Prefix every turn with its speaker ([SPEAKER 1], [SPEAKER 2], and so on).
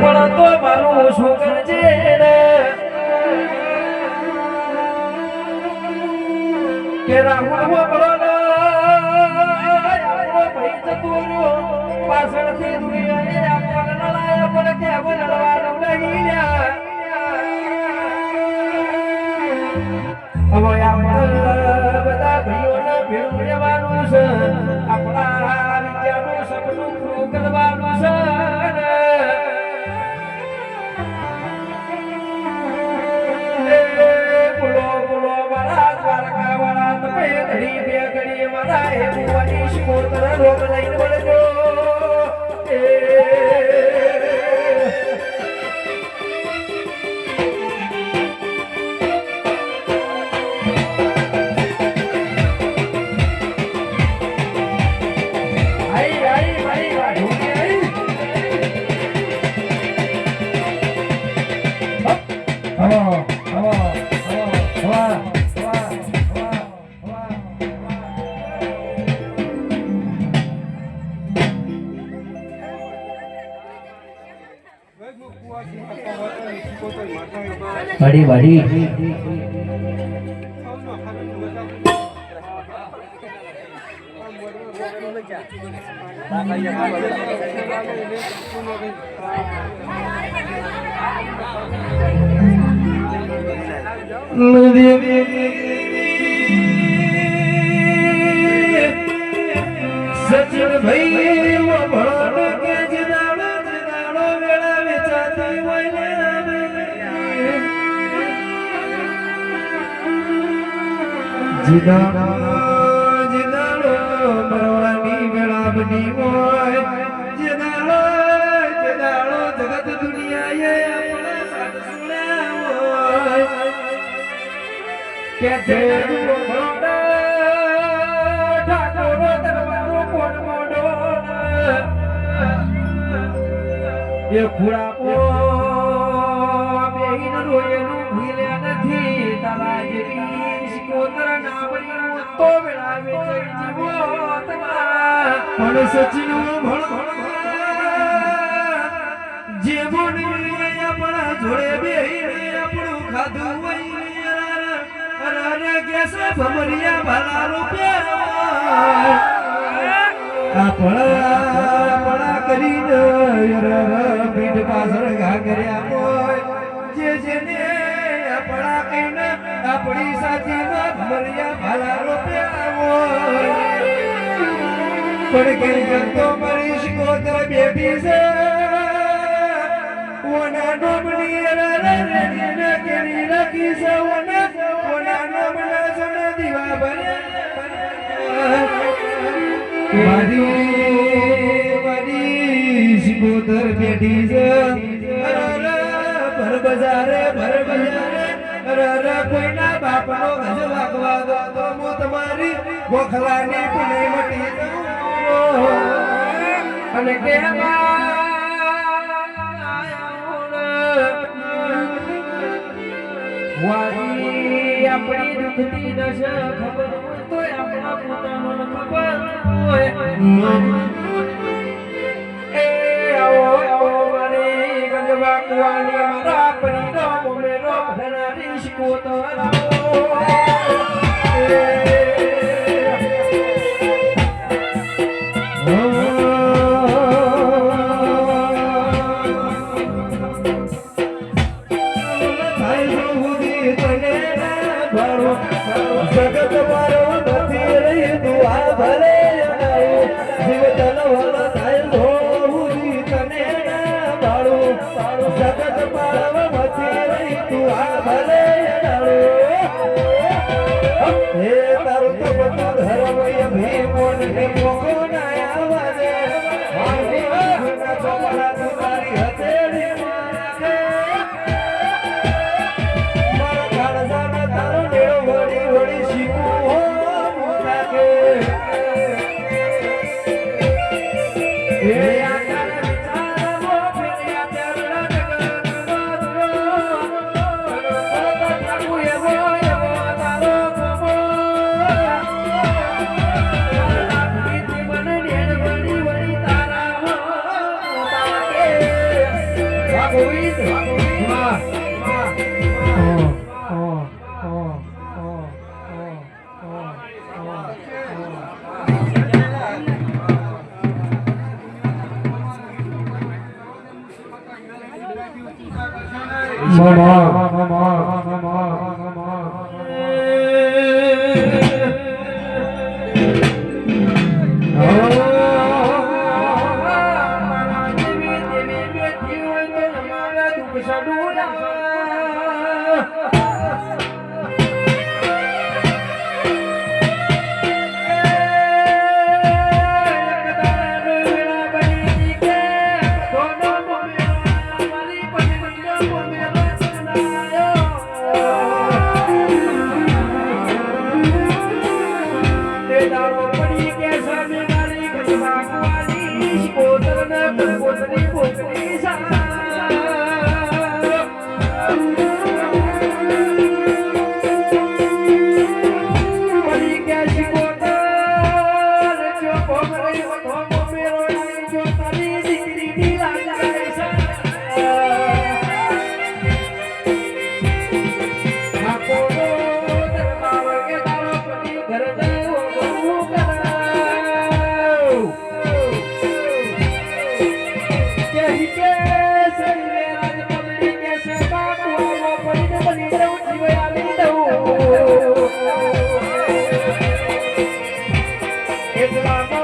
[SPEAKER 1] પણ તો મારું શું કરજે કે રાહુલ બોલો ભાઈ જતો રહ્યો પાછળથી દુનિયાએ આપણને લડાયા પણ કે લડવાનું નહીં હવે આપણે બધા ભાઈઓને ભેળું રહેવાનું છે આપણા વિદ્યાનું સપનું પૂરું કરવાનું છે બોલો બોલો મારા દ્વારકા વાળા તમે ઘડી બે ઘડી મારા હે ભુવાની શિકોતર રોગ લઈને વળજો
[SPEAKER 2] વાડી વાડી
[SPEAKER 1] સચિન ભાઈ વો ભણો કે જનાડો જનાડો વેળા વેચાતી હોય જીદાડો જીદાડો મરવાની વેળા બની હોય જીદાડો જીદાડો જગત દુનિયાએ આપણા સાથ સુણ્યા હોય કે જે ઠાકોરો દરબારો કોણ મોડો એ ખુડાપો બેહીન રોયેલું ભૂલ્યા નથી તારા જેવી શિકોતર ના બન્યું તો વેળા વેચાઈ જીવો તમારા પણ સચિનો ભણ જે બોની આપણા જોડે બેહીને આપણું ખાધું હોય અરે કેસ ભમરિયા ભલા રૂપિયા આપણા કરીને પીઠ પાછળ ઘા કર્યા હોય જે જેને આપણા કહીને આપણી સાથીમાં ભમરિયા ભલા રૂપિયા હોય પણ કઈ તો મારી શિકોતર બેઠી છે ઓના ડોમની રને કેરી રાખી છે ઓના ડોમના જન દીવા ભર્યા મારી શિકોતર બેઠી છે ભર બજારે કોઈના બાપનો ગજ વાગવા દો તો હું તમારી ગોખલાની પુણે મટી જાઉં અને કે વારી આપણી દુખતી દશા ખબર હોય તો આપણા પોતાનો ખબર હોય એ આવો આવો મારી ગંગવા કુવાની મારા પરીનો મોમેરો ભણારી શિકોતર જગત મારો નથી રહી દુઆ ભલે જીવતન વલ થાય ધોવું તને બાળું જગત મારો નથી રહી દુઆ ભલે હે તારું તો બધું ધર્મ ભીમોન ભીમો ના આવાજે મારી ના ચોપડા તમારી હથેળી મારે મારા કાળજાના તારો નેળો વળી વળી શીખું હો લાગે એ આકાર વિચારો ફેર્યા ત્યારના જગતનો એવો એવો તારો ગમો મને નેળ વળી વળી તારા ગોવિંદ વાહ એટલા